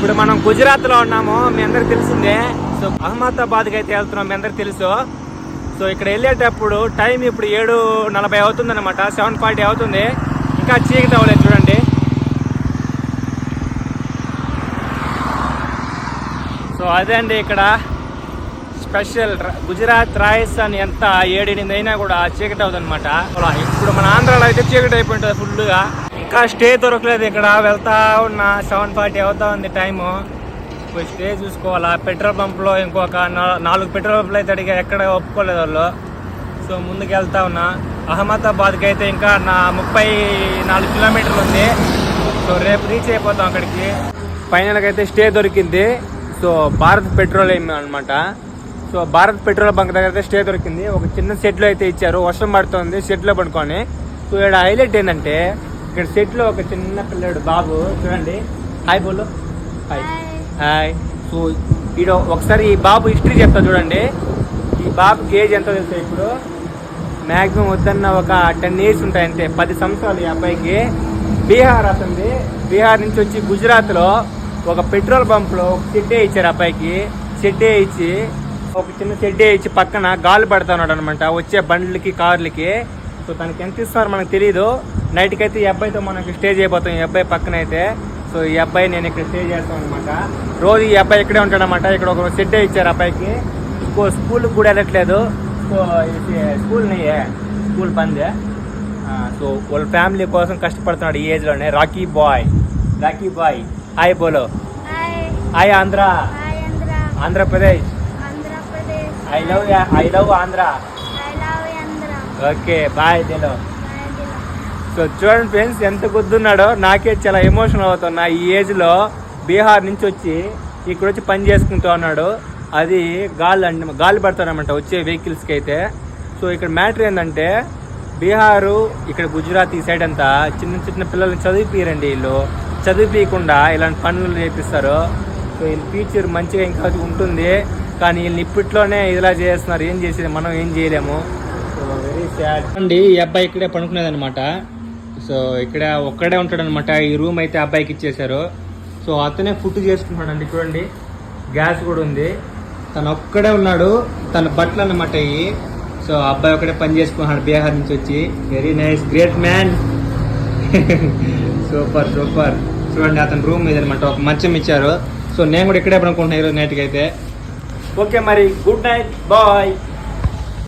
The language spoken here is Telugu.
ఇప్పుడు మనం గుజరాత్లో ఉన్నాము, మీ అందరికి తెలిసిందే. సో అహ్మదాబాద్కి అయితే వెళ్తున్నాం, మీ అందరికి తెలుసు. సో ఇక్కడ వెళ్ళేటప్పుడు టైం ఇప్పుడు 7:40 అవుతుంది అనమాట, 7:40 అవుతుంది. ఇంకా చీకటి అవ్వలేదు చూడండి. సో అదే అండి ఇక్కడ స్పెషల్ గుజరాత్ రాజస్థాన్ ఎంత 7-8 అయినా కూడా చీకటి అవుతుంది అనమాట. ఇప్పుడు మన ఆంధ్రాలో అయితే చీకటి అయిపోయింటుంది ఫుల్గా. ఇంకా స్టే దొరకలేదు ఇక్కడ, వెళ్తా ఉన్నా. 7:40 అవుతా ఉంది టైము. పోయి స్టే చూసుకోవాలా. పెట్రోల్ పంప్లో ఇంకొక 4 పెట్రోల్ పంపులు అయితే అడిగా, ఎక్కడ ఒప్పుకోలేదు వాళ్ళు. సో ముందుకు వెళ్తా ఉన్నా. అహ్మదాబాద్కి అయితే ఇంకా 34 కిలోమీటర్లు ఉంది. సో రేపు రీచ్ అయిపోతాం అక్కడికి. ఫైనల్గా అయితే స్టే దొరికింది. సో భారత్ పెట్రోలియం అనమాట. సో భారత్ పెట్రోల్ బంక్ దగ్గర అయితే స్టే దొరికింది. ఒక చిన్న షెడ్లో అయితే ఇచ్చారు, వర్షం పడుతుంది షెడ్లో పడుకొని. సో ఇక్కడ హైలైట్ ఏంటంటే ఇక్కడ షెడ్లో ఒక చిన్న పిల్లడు బాబు చూడండి. హాయ్ బోలు. Hi hi. సో ఈడో ఒకసారి ఈ బాబు హిస్టరీ చెప్తా చూడండి. ఈ బాబుకి ఏజ్ ఎంతో తెలుసు ఇప్పుడు, మ్యాక్సిమం వద్దన్న ఒక 10 ఇయర్స్ ఉంటాయి అంతే, 10 సంవత్సరాలు ఈ అబ్బాయికి. బీహార్ అతనిది. బీహార్ నుంచి వచ్చి గుజరాత్లో ఒక పెట్రోల్ పంప్లో ఒక షెడ్డే ఇచ్చారు అబ్బాయికి. షెడ్డే ఇచ్చి ఒక చిన్న షెడ్డే ఇచ్చి పక్కన గాలి పడతా ఉన్నాడు అనమాట వచ్చే బండ్లకి కార్లకి. సో తనకి ఎంత ఇస్తున్నారు మనకు తెలీదు. నైట్కి అయితే ఈ అబ్బాయితో మనకి స్టే చేయబోతాం, ఈ అబ్బాయి పక్కన అయితే. సో ఈ అబ్బాయి నేను ఇక్కడ స్టే చేస్తాను అనమాట. రోజు ఈ అబ్బాయి ఇక్కడే ఉంటాడనమాట. ఇక్కడ ఒక షెడ్డే ఇచ్చారు అబ్బాయికి. స్కూల్కి కూడా వెళ్ళట్లేదు. సో స్కూల్ బందే. సో వాళ్ళ ఫ్యామిలీ కోసం కష్టపడుతున్నాడు ఈ ఏజ్లోనే. రాకీ బాయ్ హాయ్ బోలో. Hi Andhra, Andhra Pradesh. I love Andhra. Okay bye తెలో. సో చూడండి ఫ్రెండ్స్ ఎంత గుర్తున్నాడో. నాకే చాలా ఎమోషనల్ అవుతున్నా. ఈ ఏజ్లో బీహార్ నుంచి వచ్చి ఇక్కడ వచ్చి పని చేసుకుంటూ ఉన్నాడు. అది గాలి పడతాడనమాట వచ్చే వెహికల్స్కి అయితే. సో ఇక్కడ మ్యాటర్ ఏంటంటే బీహారు ఇక్కడ గుజరాత్ ఈ సైడ్ అంతా చిన్న చిన్న పిల్లల్ని చదివిపియరండి. వీళ్ళు చదివిపీయకుండా ఇలాంటి పనులు చేపిస్తారు. సో వీళ్ళ ఫ్యూచర్ మంచిగా ఇంకా ఉంటుంది, కానీ వీళ్ళని ఇప్పట్లోనే ఇలా చేస్తున్నారు. ఏం చేసేది, మనం ఏం చేయలేము. సో వెరీ సాడ్ అండి. ఈ అబ్బాయి ఇక్కడే పడుకునేది అనమాట. సో ఇక్కడ ఒక్కడే ఉంటాడు అనమాట. ఈ రూమ్ అయితే అబ్బాయికి ఇచ్చేశారు. సో అతనే ఫుడ్ చేసుకుంటున్నాడు అండి. చూడండి గ్యాస్ కూడా ఉంది. తను ఒక్కడే ఉన్నాడు, తన బట్టలు అన్నమాట ఇవి. సో అబ్బాయి ఒక్కడే పని చేసుకుంటున్నాడు బీహార్ నుంచి వచ్చి. Very nice, great man. Super super. చూడండి అతని రూమ్ మీద అనమాట ఒక మంచం ఇచ్చారు. సో నేను కూడా ఇక్కడే పడుకుంటున్నాను ఈరోజు నైట్కి అయితే. ఓకే మరి గుడ్ నైట్, బాయ్.